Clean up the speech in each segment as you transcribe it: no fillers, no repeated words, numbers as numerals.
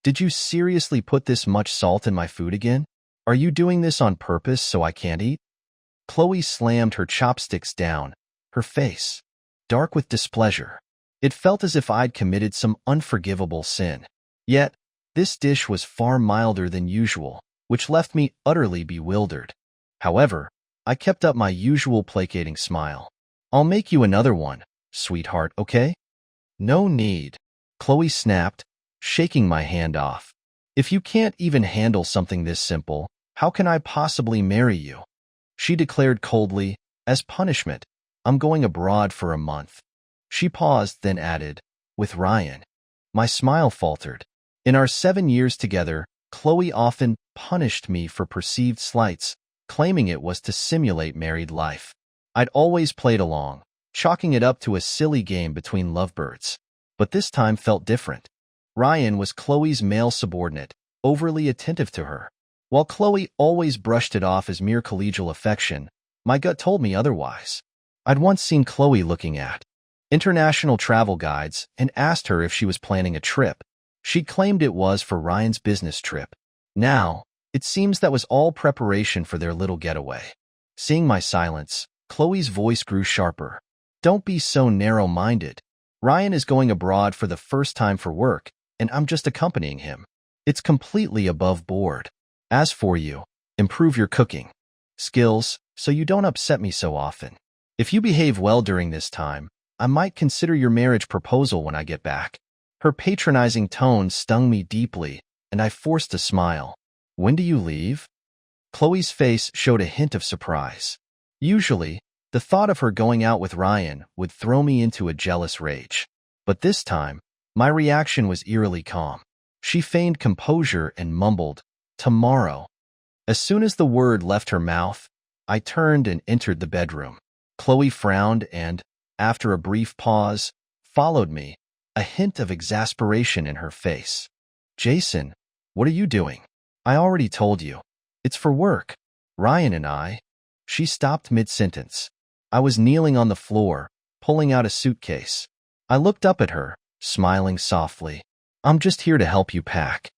Did you seriously put this much salt in my food again? Are you doing this on purpose so I can't eat? Chloe slammed her chopsticks down, her face dark with displeasure. It felt as if I'd committed some unforgivable sin. Yet, this dish was far milder than usual, which left me utterly bewildered. However, I kept up my usual placating smile. I'll make you another one, sweetheart, okay? No need, Chloe snapped, shaking my hand off. If you can't even handle something this simple, how can I possibly marry you? She declared coldly, as punishment, I'm going abroad for a month. She paused, then added, with Ryan. My smile faltered. In our 7 years together, Chloe often punished me for perceived slights, claiming it was to simulate married life. I'd always played along, chalking it up to a silly game between lovebirds. But this time felt different. Ryan was Chloe's male subordinate, overly attentive to her. While Chloe always brushed it off as mere collegial affection, my gut told me otherwise. I'd once seen Chloe looking at international travel guides and asked her if she was planning a trip. She claimed it was for Ryan's business trip. Now, it seems that was all preparation for their little getaway. Seeing my silence, Chloe's voice grew sharper. Don't be so narrow-minded. Ryan is going abroad for the first time for work, and I'm just accompanying him. It's completely above board. As for you, improve your cooking skills so you don't upset me so often. If you behave well during this time, I might consider your marriage proposal when I get back. Her patronizing tone stung me deeply, and I forced a smile. When do you leave? Chloe's face showed a hint of surprise. Usually, the thought of her going out with Ryan would throw me into a jealous rage. But this time, my reaction was eerily calm. She feigned composure and mumbled, tomorrow. As soon as the word left her mouth, I turned and entered the bedroom. Chloe frowned and, after a brief pause, followed me, a hint of exasperation in her face. Jason, what are you doing? I already told you. It's for work. Ryan and I. She stopped mid-sentence. I was kneeling on the floor, pulling out a suitcase. I looked up at her, smiling softly. I'm just here to help you pack.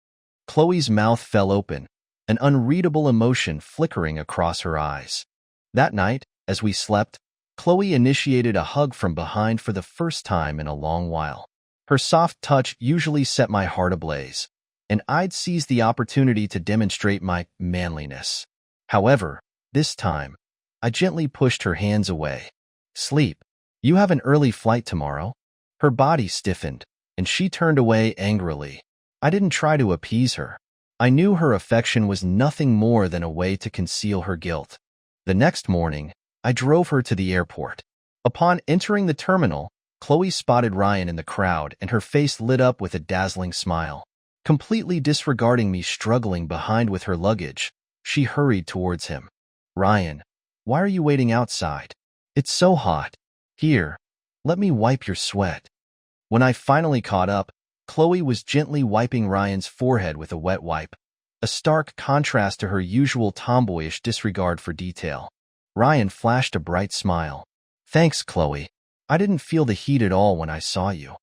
Chloe's mouth fell open, an unreadable emotion flickering across her eyes. That night, as we slept, Chloe initiated a hug from behind for the first time in a long while. Her soft touch usually set my heart ablaze, and I'd seize the opportunity to demonstrate my manliness. However, this time, I gently pushed her hands away. Sleep. You have an early flight tomorrow. Her body stiffened, and she turned away angrily. I didn't try to appease her. I knew her affection was nothing more than a way to conceal her guilt. The next morning, I drove her to the airport. Upon entering the terminal, Chloe spotted Ryan in the crowd, and her face lit up with a dazzling smile. Completely disregarding me struggling behind with her luggage, she hurried towards him. Ryan, why are you waiting outside? It's so hot. Here, let me wipe your sweat. When I finally caught up, Chloe was gently wiping Ryan's forehead with a wet wipe, a stark contrast to her usual tomboyish disregard for detail. Ryan flashed a bright smile. Thanks, Chloe. I didn't feel the heat at all when I saw you.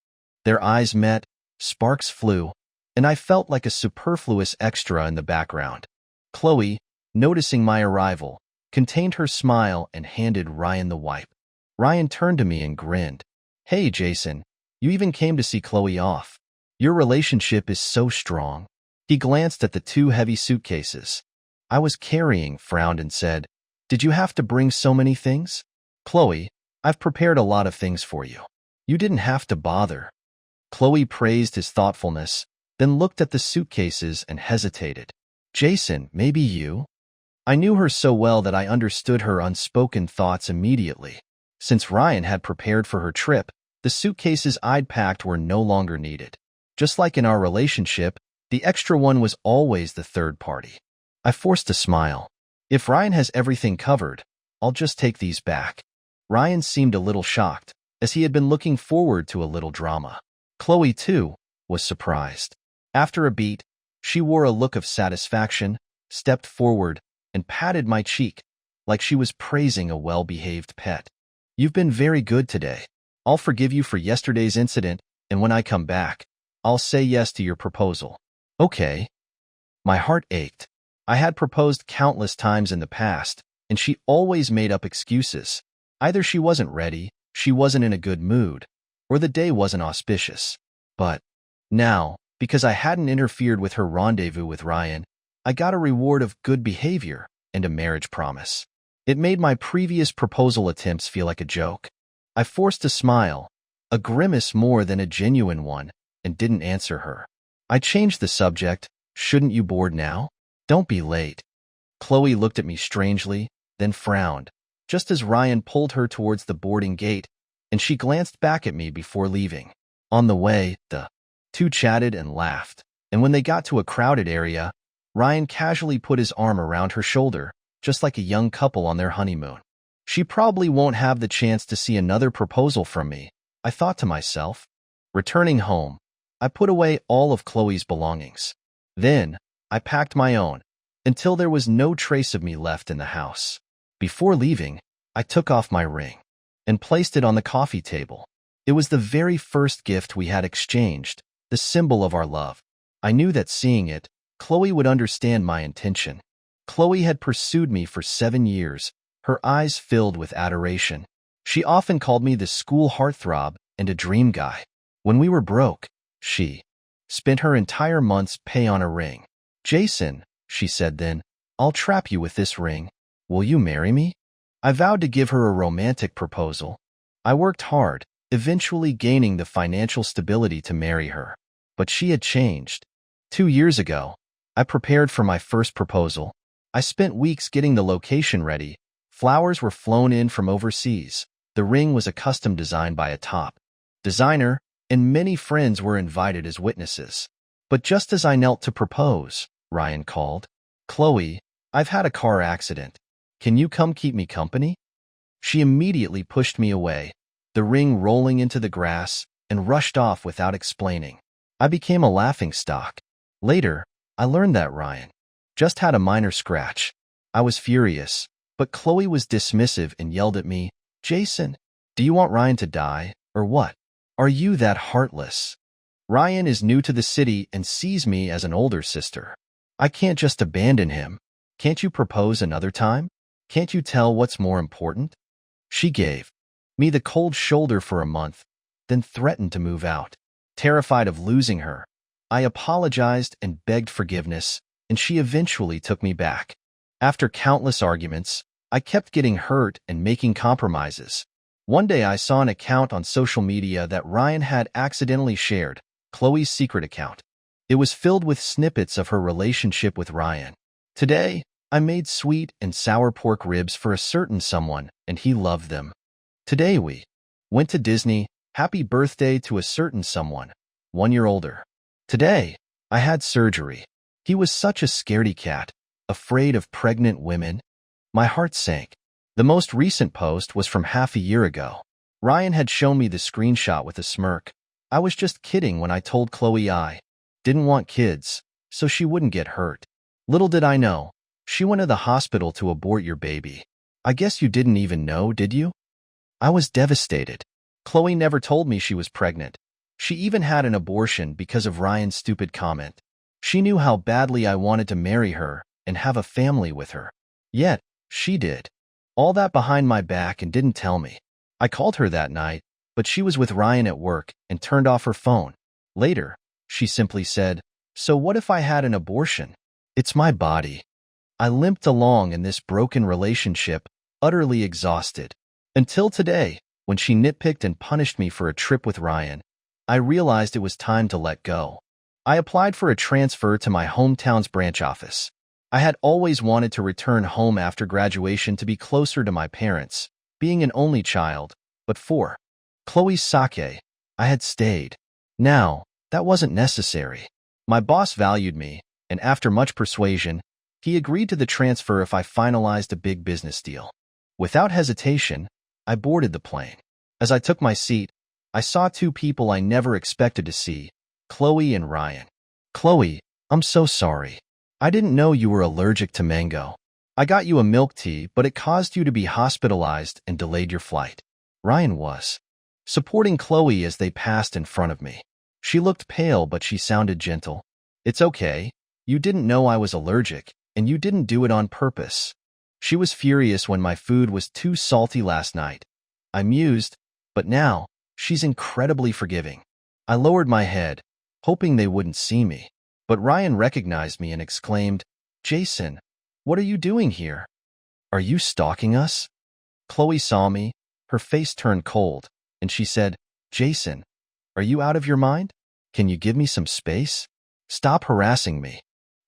Their eyes met, sparks flew, and I felt like a superfluous extra in the background. Chloe, noticing my arrival, contained her smile and handed Ryan the wipe. Ryan turned to me and grinned. Hey, Jason, you even came to see Chloe off. Your relationship is so strong. He glanced at the 2 heavy suitcases I was carrying, frowned, and said, Did you have to bring so many things? Chloe, I've prepared a lot of things for you. You didn't have to bother. Chloe praised his thoughtfulness, then looked at the suitcases and hesitated. Jason, maybe you? I knew her so well that I understood her unspoken thoughts immediately. Since Ryan had prepared for her trip, the suitcases I'd packed were no longer needed. Just like in our relationship, the extra one was always the third party. I forced a smile. If Ryan has everything covered, I'll just take these back. Ryan seemed a little shocked, as he had been looking forward to a little drama. Chloe, too, was surprised. After a beat, she wore a look of satisfaction, stepped forward, and patted my cheek, like she was praising a well-behaved pet. You've been very good today. I'll forgive you for yesterday's incident, and when I come back, I'll say yes to your proposal. Okay. My heart ached. I had proposed countless times in the past, and she always made up excuses. Either she wasn't ready, she wasn't in a good mood, or the day wasn't auspicious. But now, because I hadn't interfered with her rendezvous with Ryan, I got a reward of good behavior and a marriage promise. It made my previous proposal attempts feel like a joke. I forced a smile, a grimace more than a genuine one, and didn't answer her. I changed the subject. Shouldn't you board now? Don't be late. Chloe looked at me strangely, then frowned, just as Ryan pulled her towards the boarding gate, and she glanced back at me before leaving. On the way, the two chatted and laughed, and when they got to a crowded area, Ryan casually put his arm around her shoulder, just like a young couple on their honeymoon. She probably won't have the chance to see another proposal from me, I thought to myself. Returning home, I put away all of Chloe's belongings. Then, I packed my own, until there was no trace of me left in the house. Before leaving, I took off my ring and placed it on the coffee table. It was the very first gift we had exchanged, the symbol of our love. I knew that seeing it, Chloe would understand my intention. Chloe had pursued me for 7 years, her eyes filled with adoration. She often called me the school heartthrob and a dream guy. When we were broke, she spent her entire month's pay on a ring. Jason, she said then, I'll trap you with this ring. Will you marry me? I vowed to give her a romantic proposal. I worked hard, eventually gaining the financial stability to marry her. But she had changed. 2 years ago, I prepared for my first proposal. I spent weeks getting the location ready. Flowers were flown in from overseas. The ring was a custom design by a top designer, and many friends were invited as witnesses. But just as I knelt to propose, Ryan called. Chloe, I've had a car accident. Can you come keep me company? She immediately pushed me away, the ring rolling into the grass, and rushed off without explaining. I became a laughingstock. Later, I learned that Ryan just had a minor scratch. I was furious, but Chloe was dismissive and yelled at me, Jason, do you want Ryan to die, or what? Are you that heartless? Ryan is new to the city and sees me as an older sister. I can't just abandon him. Can't you propose another time? Can't you tell what's more important? She gave me the cold shoulder for a month, then threatened to move out. Terrified of losing her, I apologized and begged forgiveness, and she eventually took me back. After countless arguments, I kept getting hurt and making compromises. One day I saw an account on social media that Ryan had accidentally shared, Chloe's secret account. It was filled with snippets of her relationship with Ryan. Today, I made sweet and sour pork ribs for a certain someone, and he loved them. Today we went to Disney. Happy birthday to a certain someone, 1 year older. Today, I had surgery. He was such a scaredy cat, afraid of pregnant women. My heart sank. The most recent post was from half a year ago. Ryan had shown me the screenshot with a smirk. I was just kidding when I told Chloe I didn't want kids, so she wouldn't get hurt. Little did I know, she went to the hospital to abort your baby. I guess you didn't even know, did you? I was devastated. Chloe never told me she was pregnant. She even had an abortion because of Ryan's stupid comment. She knew how badly I wanted to marry her and have a family with her. Yet, she did all that behind my back and didn't tell me. I called her that night, but she was with Ryan at work and turned off her phone. Later, she simply said, "So what if I had an abortion? It's my body." I limped along in this broken relationship, utterly exhausted. Until today, when she nitpicked and punished me for a trip with Ryan, I realized it was time to let go. I applied for a transfer to my hometown's branch office. I had always wanted to return home after graduation to be closer to my parents, being an only child, but for Chloe's sake, I had stayed. Now, that wasn't necessary. My boss valued me, and after much persuasion, he agreed to the transfer if I finalized a big business deal. Without hesitation, I boarded the plane. As I took my seat, I saw two people I never expected to see, Chloe and Ryan. Chloe, I'm so sorry. I didn't know you were allergic to mango. I got you a milk tea, but it caused you to be hospitalized and delayed your flight. Ryan was supporting Chloe as they passed in front of me. She looked pale, but she sounded gentle. It's okay. You didn't know I was allergic, and you didn't do it on purpose. She was furious when my food was too salty last night. I mused, but now, she's incredibly forgiving. I lowered my head, hoping they wouldn't see me. But Ryan recognized me and exclaimed, "Jason, what are you doing here? Are you stalking us?" Chloe saw me, her face turned cold, and she said, "Jason, are you out of your mind? Can you give me some space? Stop harassing me."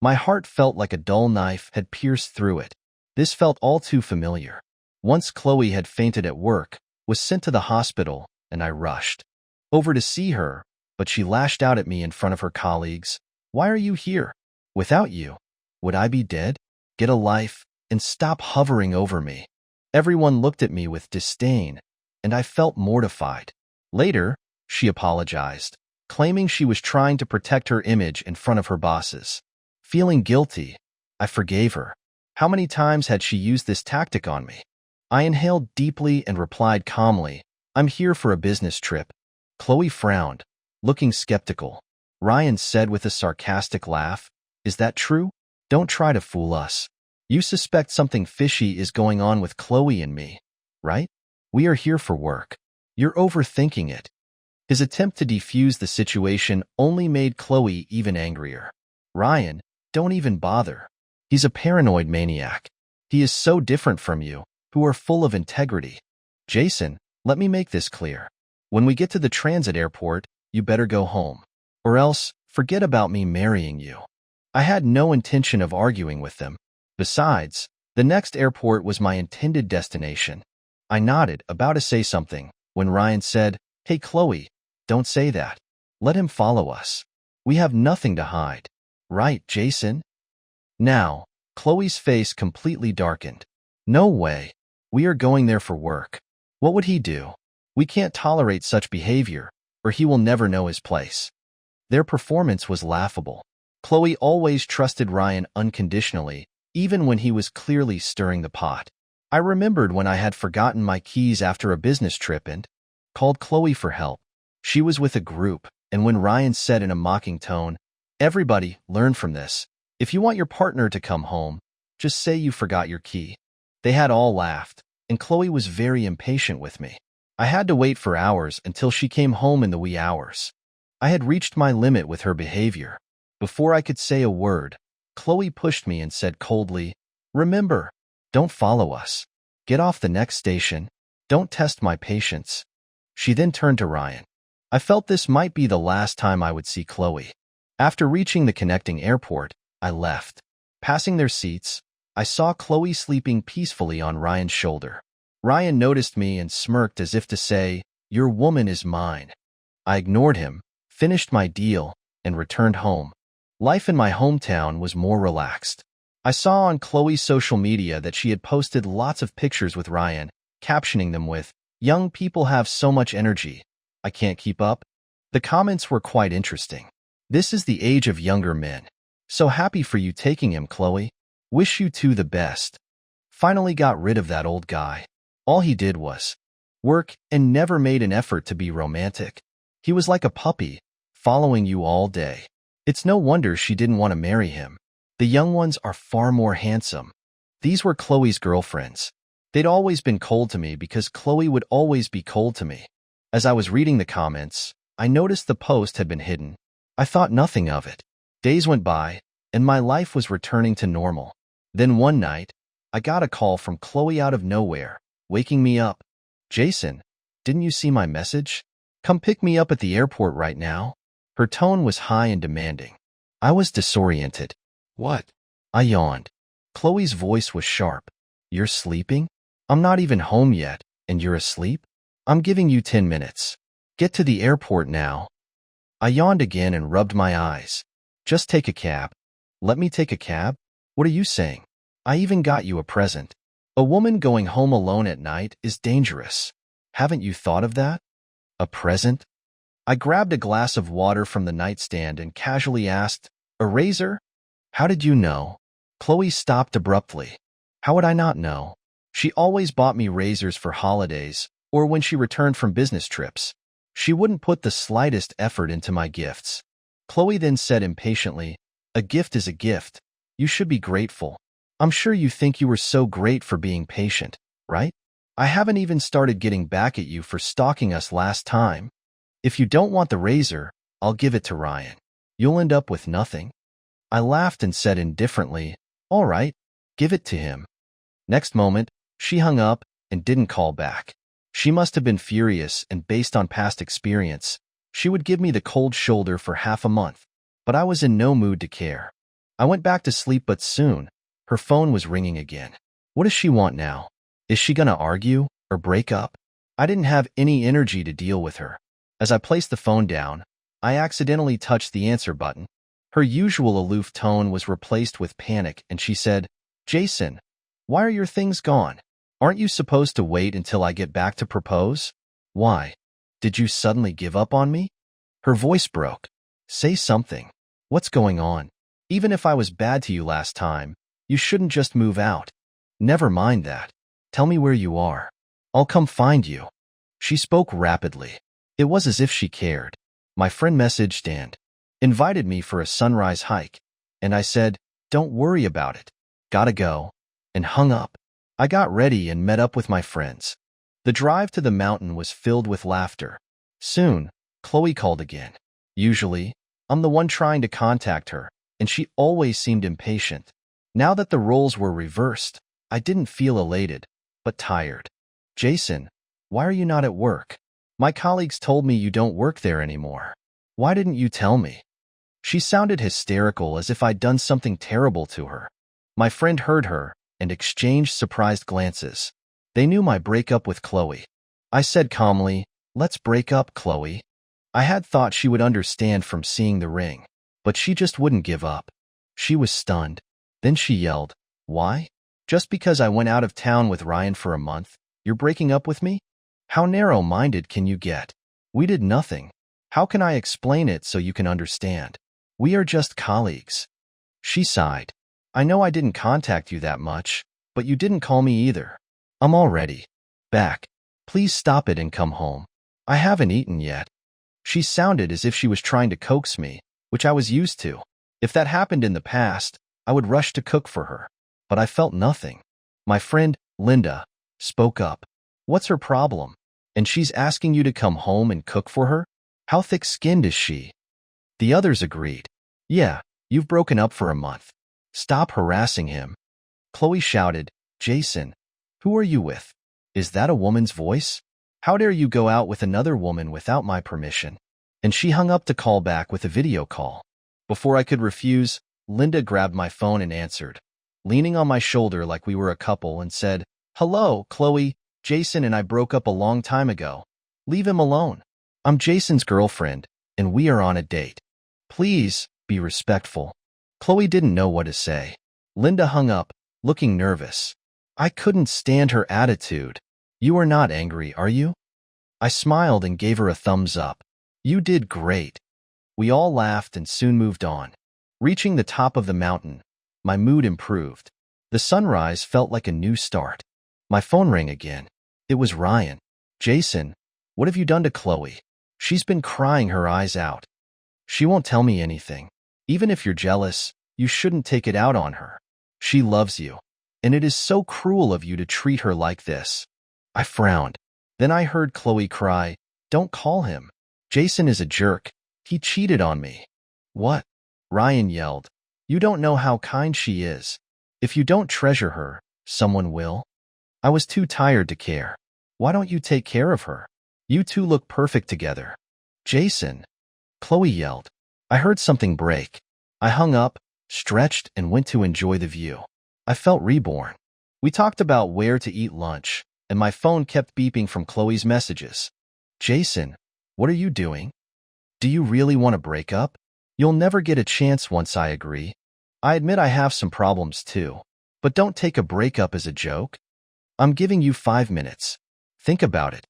My heart felt like a dull knife had pierced through it. This felt all too familiar. Once Chloe had fainted at work, was sent to the hospital, and I rushed over to see her, but she lashed out at me in front of her colleagues. "Why are you here? Without you, would I be dead? Get a life, and stop hovering over me." Everyone looked at me with disdain, and I felt mortified. Later, she apologized, claiming she was trying to protect her image in front of her bosses. Feeling guilty, I forgave her. How many times had she used this tactic on me? I inhaled deeply and replied calmly, "I'm here for a business trip." Chloe frowned, looking skeptical. Ryan said with a sarcastic laugh, "Is that true? Don't try to fool us. You suspect something fishy is going on with Chloe and me, right? We are here for work. You're overthinking it." His attempt to defuse the situation only made Chloe even angrier. "Ryan, don't even bother. He's a paranoid maniac. He is so different from you, who are full of integrity. Jason, let me make this clear. When we get to the transit airport, you better go home. Or else, forget about me marrying you." I had no intention of arguing with them. Besides, the next airport was my intended destination. I nodded, about to say something, when Ryan said, "Hey Chloe, don't say that. Let him follow us. We have nothing to hide. Right, Jason?" Now, Chloe's face completely darkened. "No way. We are going there for work. What would he do? We can't tolerate such behavior, or he will never know his place." Their performance was laughable. Chloe always trusted Ryan unconditionally, even when he was clearly stirring the pot. I remembered when I had forgotten my keys after a business trip and called Chloe for help. She was with a group, and when Ryan said in a mocking tone, "Everybody, learn from this. If you want your partner to come home, just say you forgot your key." They had all laughed, and Chloe was very impatient with me. I had to wait for hours until she came home in the wee hours. I had reached my limit with her behavior. Before I could say a word, Chloe pushed me and said coldly, "Remember, don't follow us. Get off the next station. Don't test my patience." She then turned to Ryan. I felt this might be the last time I would see Chloe. After reaching the connecting airport, I left. Passing their seats, I saw Chloe sleeping peacefully on Ryan's shoulder. Ryan noticed me and smirked as if to say, "Your woman is mine." I ignored him, finished my deal, and returned home. Life in my hometown was more relaxed. I saw on Chloe's social media that she had posted lots of pictures with Ryan, captioning them with, "Young people have so much energy. I can't keep up." The comments were quite interesting. "This is the age of younger men. So happy for you taking him, Chloe. Wish you two the best. Finally got rid of that old guy. All he did was work and never made an effort to be romantic. He was like a puppy, following you all day. It's no wonder she didn't want to marry him. The young ones are far more handsome." These were Chloe's girlfriends. They'd always been cold to me because Chloe would always be cold to me. As I was reading the comments, I noticed the post had been hidden. I thought nothing of it. Days went by, and my life was returning to normal. Then one night, I got a call from Chloe out of nowhere, waking me up. "Jason, didn't you see my message? Come pick me up at the airport right now." Her tone was high and demanding. I was disoriented. "What?" I yawned. Chloe's voice was sharp. "You're sleeping? I'm not even home yet, and you're asleep? I'm giving you 10 minutes. Get to the airport now." I yawned again and rubbed my eyes. "Just take a cab." "Let me take a cab? What are you saying? I even got you a present. A woman going home alone at night is dangerous. Haven't you thought of that?" "A present?" I grabbed a glass of water from the nightstand and casually asked, "A razor? How did you know?" Chloe stopped abruptly. How would I not know? She always bought me razors for holidays or when she returned from business trips. She wouldn't put the slightest effort into my gifts. Chloe then said impatiently, A gift is a gift. You should be grateful. I'm sure you think you were so great for being patient, right? I haven't even started getting back at you for stalking us last time. If you don't want the razor, I'll give it to Ryan. You'll end up with nothing." I laughed and said indifferently, "All right, give it to him." Next moment, she hung up and didn't call back. She must have been furious, and based on past experience, she would give me the cold shoulder for half a month. But I was in no mood to care. I went back to sleep, but soon, her phone was ringing again. What does she want now? Is she gonna argue or break up? I didn't have any energy to deal with her. As I placed the phone down, I accidentally touched the answer button. Her usual aloof tone was replaced with panic, and she said, "Jason, why are your things gone? Aren't you supposed to wait until I get back to propose? Why? Did you suddenly give up on me?" Her voice broke. "Say something. What's going on? Even if I was bad to you last time, you shouldn't just move out. Never mind that. Tell me where you are. I'll come find you." She spoke rapidly. It was as if she cared. My friend messaged and invited me for a sunrise hike, and I said, "Don't worry about it. Gotta go," and hung up. I got ready and met up with my friends. The drive to the mountain was filled with laughter. Soon, Chloe called again. Usually, I'm the one trying to contact her, and she always seemed impatient. Now that the roles were reversed, I didn't feel elated, but tired. "Jason, why are you not at work? My colleagues told me you don't work there anymore. Why didn't you tell me?" She sounded hysterical, as if I'd done something terrible to her. My friend heard her and exchanged surprised glances. They knew my breakup with Chloe. I said calmly, "Let's break up, Chloe." I had thought she would understand from seeing the ring, but she just wouldn't give up. She was stunned. Then she yelled, "Why? Just because I went out of town with Ryan for a month, you're breaking up with me? How narrow-minded can you get? We did nothing. How can I explain it so you can understand? We are just colleagues." She sighed. "I know I didn't contact you that much, but you didn't call me either. I'm already back. Please stop it and come home. I haven't eaten yet." She sounded as if she was trying to coax me, which I was used to. If that happened in the past, I would rush to cook for her. But I felt nothing. My friend, Linda, spoke up. "What's her problem? And she's asking you to come home and cook for her? How thick-skinned is she?" The others agreed. "Yeah, you've broken up for a month. Stop harassing him." Chloe shouted, "Jason, who are you with? Is that a woman's voice? How dare you go out with another woman without my permission?" And she hung up to call back with a video call. Before I could refuse, Linda grabbed my phone and answered, leaning on my shoulder like we were a couple, and said, "Hello, Chloe. Jason and I broke up a long time ago. Leave him alone. I'm Jason's girlfriend, and we are on a date. Please, be respectful." Chloe didn't know what to say. Linda hung up, looking nervous. I couldn't stand her attitude. "You are not angry, are you?" I smiled and gave her a thumbs up. "You did great." We all laughed and soon moved on. Reaching the top of the mountain, my mood improved. The sunrise felt like a new start. My phone rang again. It was Ryan. "Jason, what have you done to Chloe? She's been crying her eyes out. She won't tell me anything. Even if you're jealous, you shouldn't take it out on her. She loves you, and it is so cruel of you to treat her like this." I frowned. Then I heard Chloe cry, "Don't call him. Jason is a jerk. He cheated on me." "What?" Ryan yelled. "You don't know how kind she is. If you don't treasure her, someone will." I was too tired to care. "Why don't you take care of her? You two look perfect together." "Jason," Chloe yelled. I heard something break. I hung up, stretched, and went to enjoy the view. I felt reborn. We talked about where to eat lunch, and my phone kept beeping from Chloe's messages. "Jason, what are you doing? Do you really want to break up? You'll never get a chance once I agree. I admit I have some problems too, but don't take a breakup as a joke. I'm giving you 5 minutes. Think about it."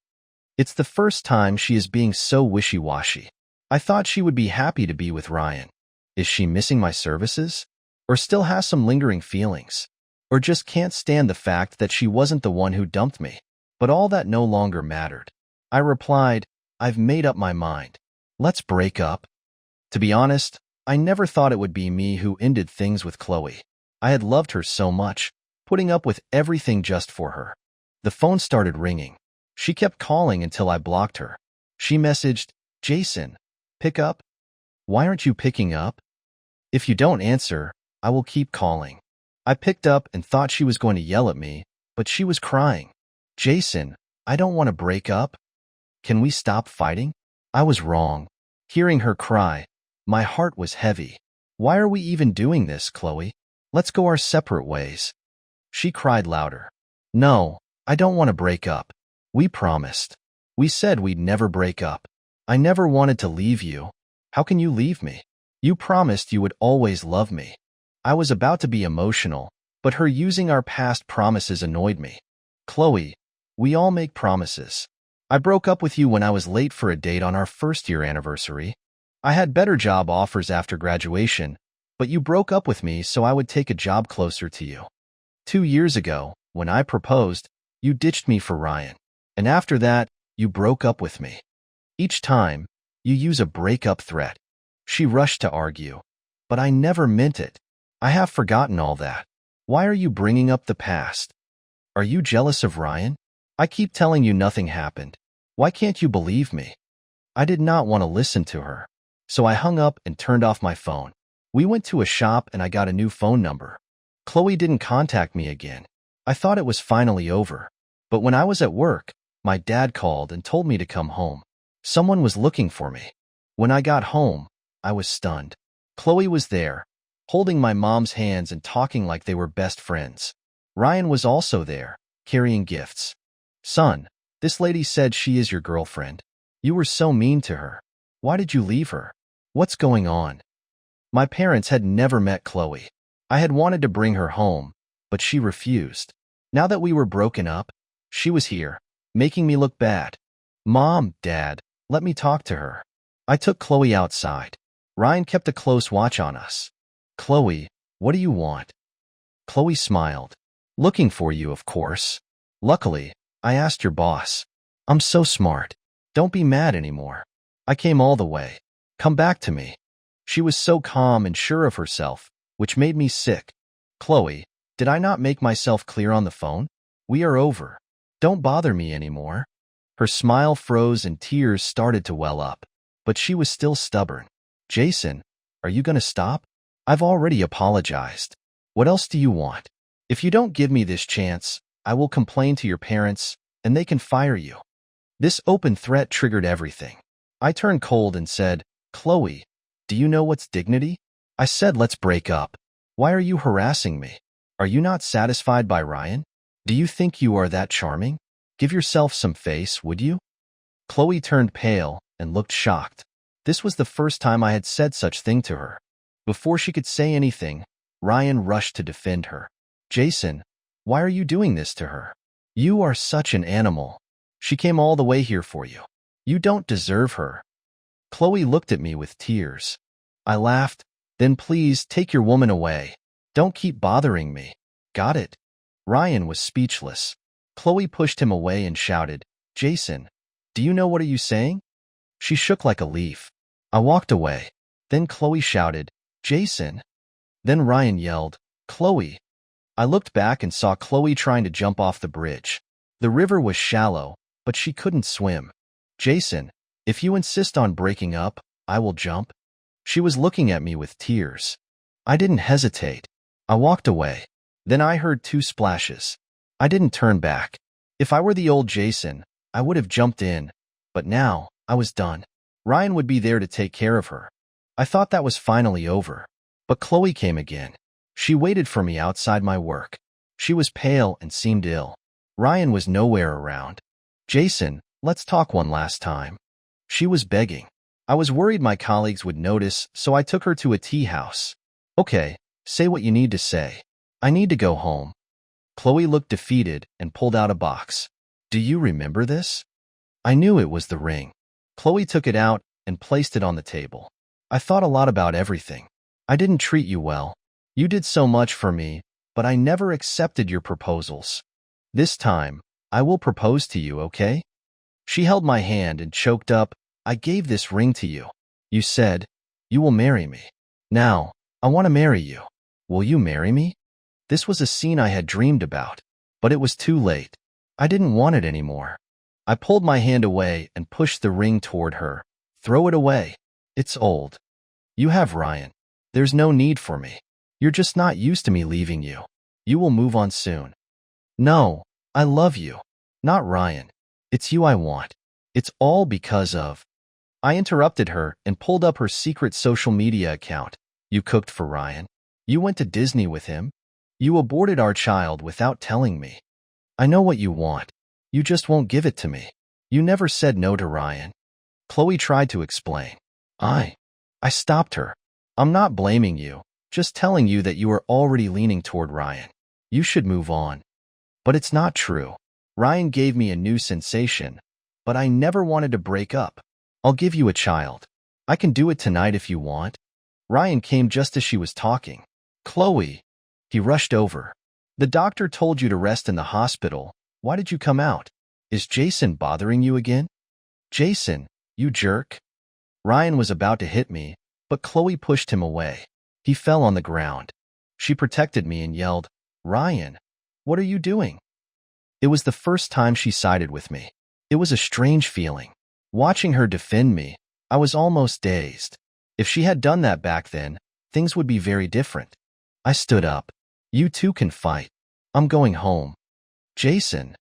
It's the first time she is being so wishy-washy. I thought she would be happy to be with Ryan. Is she missing my services? Or still has some lingering feelings? Or just can't stand the fact that she wasn't the one who dumped me? But all that no longer mattered. I replied, "I've made up my mind. Let's break up." To be honest, I never thought it would be me who ended things with Chloe. I had loved her so much, putting up with everything just for her. The phone started ringing. She kept calling until I blocked her. She messaged, "Jason, pick up? Why aren't you picking up? If you don't answer, I will keep calling." I picked up and thought she was going to yell at me, but she was crying. "Jason, I don't want to break up. Can we stop fighting?" I was wrong. Hearing her cry, my heart was heavy. "Why are we even doing this, Chloe? Let's go our separate ways." She cried louder. "No, I don't want to break up. We promised. We said we'd never break up. I never wanted to leave you. How can you leave me? You promised you would always love me." I was about to be emotional, but her using our past promises annoyed me. "Chloe, we all make promises. I broke up with you when I was late for a date on our first-year anniversary. I had better job offers after graduation, but you broke up with me so I would take a job closer to you. 2 years ago, when I proposed, you ditched me for Ryan, and after that, you broke up with me. Each time, you use a breakup threat." She rushed to argue. "But I never meant it. I have forgotten all that. Why are you bringing up the past? Are you jealous of Ryan? I keep telling you nothing happened. Why can't you believe me?" I did not want to listen to her, so I hung up and turned off my phone. We went to a shop and I got a new phone number. Chloe didn't contact me again. I thought it was finally over. But when I was at work, my dad called and told me to come home. Someone was looking for me. When I got home, I was stunned. Chloe was there, holding my mom's hands and talking like they were best friends. Ryan was also there, carrying gifts. "Son, this lady said she is your girlfriend. You were so mean to her. Why did you leave her? What's going on?" My parents had never met Chloe. I had wanted to bring her home, but she refused. Now that we were broken up, she was here, making me look bad. "Mom, Dad, let me talk to her." I took Chloe outside. Ryan kept a close watch on us. "Chloe, what do you want?" Chloe smiled. "Looking for you, of course. Luckily, I asked your boss. I'm so smart. Don't be mad anymore. I came all the way. Come back to me." She was so calm and sure of herself, which made me sick. "Chloe, did I not make myself clear on the phone? We are over. Don't bother me anymore." Her smile froze and tears started to well up, but she was still stubborn. "Jason, are you going to stop? I've already apologized. What else do you want? If you don't give me this chance, I will complain to your parents, and they can fire you." This open threat triggered everything. I turned cold and said, "Chloe, do you know what's dignity? I said let's break up. Why are you harassing me? Are you not satisfied by Ryan? Do you think you are that charming? Give yourself some face, would you?" Chloe turned pale and looked shocked. This was the first time I had said such thing to her. Before she could say anything, Ryan rushed to defend her. "Jason, why are you doing this to her? You are such an animal. She came all the way here for you. You don't deserve her." Chloe looked at me with tears. I laughed. "Then please take your woman away. Don't keep bothering me. Got it?" Ryan was speechless. Chloe pushed him away and shouted, "Jason, do you know what are you saying?" She shook like a leaf. I walked away. Then Chloe shouted, "Jason." Then Ryan yelled, "Chloe." I looked back and saw Chloe trying to jump off the bridge. The river was shallow, but she couldn't swim. "Jason, if you insist on breaking up, I will jump." She was looking at me with tears. I didn't hesitate. I walked away. Then I heard 2 splashes. I didn't turn back. If I were the old Jason, I would have jumped in. But now, I was done. Ryan would be there to take care of her. I thought that was finally over. But Chloe came again. She waited for me outside my work. She was pale and seemed ill. Ryan was nowhere around. "Jason, let's talk one last time." She was begging. I was worried my colleagues would notice, so I took her to a tea house. "Okay, say what you need to say. I need to go home." Chloe looked defeated and pulled out a box. "Do you remember this?" I knew it was the ring. Chloe took it out and placed it on the table. "I thought a lot about everything. I didn't treat you well. You did so much for me, but I never accepted your proposals. This time, I will propose to you, okay?" She held my hand and choked up, "I gave this ring to you. You said, you will marry me. Now, I want to marry you. Will you marry me? This was a scene I had dreamed about, but it was too late. I didn't want it anymore. I pulled my hand away and pushed the ring toward her. Throw it away. It's old. You have Ryan. There's no need for me. You're just not used to me leaving you. You will move on soon. No, I love you. Not Ryan. It's you I want. It's all because of... I interrupted her and pulled up her secret social media account. You cooked for Ryan. You went to Disney with him. You aborted our child without telling me. I know what you want. You just won't give it to me. You never said no to Ryan. Chloe tried to explain. I stopped her. I'm not blaming you, just telling you that you are already leaning toward Ryan. You should move on. But it's not true. Ryan gave me a new sensation, but I never wanted to break up. I'll give you a child. I can do it tonight if you want. Ryan came just as she was talking. Chloe. He rushed over. The doctor told you to rest in the hospital. Why did you come out? Is Jason bothering you again? Jason, you jerk. Ryan was about to hit me, but Chloe pushed him away. He fell on the ground. She protected me and yelled, Ryan, what are you doing? It was the first time she sided with me. It was a strange feeling. Watching her defend me, I was almost dazed. If she had done that back then, things would be very different. I stood up. You two can fight. I'm going home. Jason.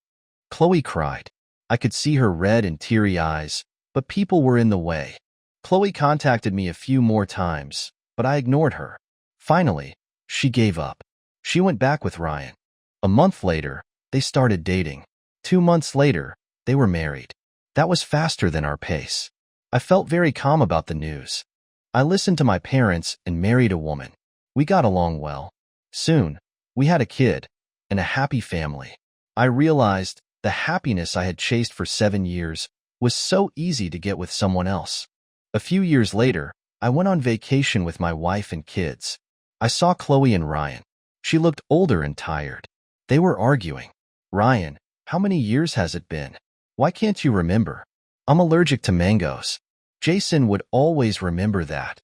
Chloe cried. I could see her red and teary eyes, but people were in the way. Chloe contacted me a few more times, but I ignored her. Finally, she gave up. She went back with Ryan. A month later, they started dating. 2 months later, they were married. That was faster than our pace. I felt very calm about the news. I listened to my parents and married a woman. We got along well. Soon, we had a kid and a happy family. I realized the happiness I had chased for 7 years was so easy to get with someone else. A few years later, I went on vacation with my wife and kids. I saw Chloe and Ryan. She looked older and tired. They were arguing. Ryan, how many years has it been? Why can't you remember? I'm allergic to mangoes. Jason would always remember that.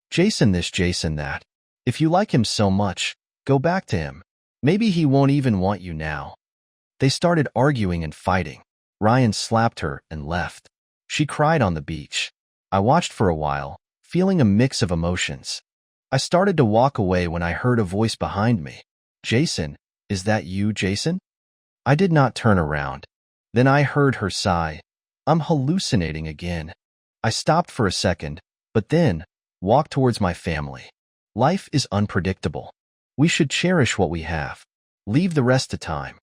Jason this, Jason that. If you like him so much, go back to him. Maybe he won't even want you now. They started arguing and fighting. Ryan slapped her and left. She cried on the beach. I watched for a while, feeling a mix of emotions. I started to walk away when I heard a voice behind me. Jason, is that you, Jason? I did not turn around. Then I heard her sigh. I'm hallucinating again. I stopped for a second, but then walked towards my family. Life is unpredictable. We should cherish what we have. Leave the rest to time.